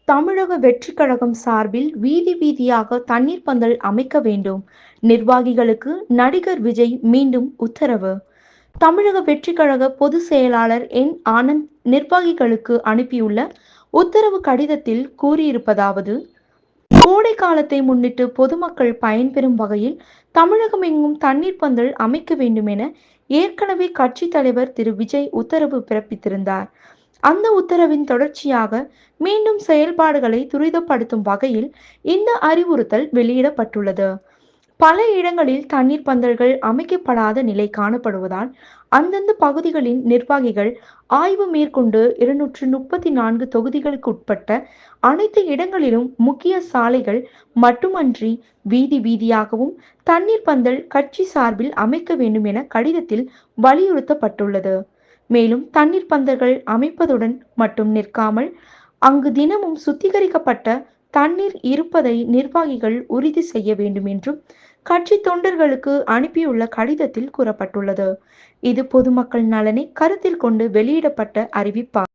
தமிழக வெற்றிக் கழகம் சார்பில் வீதி வீதியாக தண்ணீர் பந்தல் அமைக்க வேண்டும். நிர்வாகிகளுக்கு நடிகர் விஜய் மீண்டும் உத்தரவு. தமிழக வெற்றிக் கழக பொதுச் செயலாளர் என். ஆனந்த் நிர்வாகிகளுக்கு அனுப்பியுள்ள உத்தரவு கடிதத்தில் கூறியிருப்பதாவது: கோடை காலத்தை முன்னிட்டு பொதுமக்கள் பயன்பெறும் வகையில் தமிழகமெங்கும் தண்ணீர் பந்தல் அமைக்க வேண்டும் என ஏற்கனவே கட்சித் தலைவர் திரு. விஜய் உத்தரவு பிறப்பித்திருந்தார். அந்த உத்தரவின் தொடர்ச்சியாக மீண்டும் செயல்பாடுகளை துரிதப்படுத்தும் வகையில் இந்த அறிவுறுத்தல் வெளியிடப்பட்டுள்ளது. பல இடங்களில் தண்ணீர் பந்தல்கள் அமைக்கப்படாத நிலை காணப்படுவதால் அந்தந்த பகுதிகளின் நிர்வாகிகள் ஆய்வு மேற்கொண்டு 234 தொகுதிகளுக்குட்பட்ட அனைத்து இடங்களிலும் முக்கிய சாலைகள் மட்டுமன்றி வீதி வீதியாகவும் தண்ணீர் பந்தல் கட்சி சார்பில் அமைக்க வேண்டும் என கடிதத்தில் வலியுறுத்தப்பட்டுள்ளது. மேலும் தண்ணீர் பந்தல்கள் அமைப்பதுடன் மட்டும் நிற்காமல் அங்கு தினமும் சுத்திகரிக்கப்பட்ட தண்ணீர் இருப்பதை நிர்வாகிகள் உறுதி செய்ய வேண்டும் என்றும் கட்சி தொண்டர்களுக்கு அனுப்பியுள்ள கடிதத்தில் கூறப்பட்டுள்ளது. இது பொதுமக்கள் நலனை கருத்தில் கொண்டு வெளியிடப்பட்ட அறிவிப்பாகும்.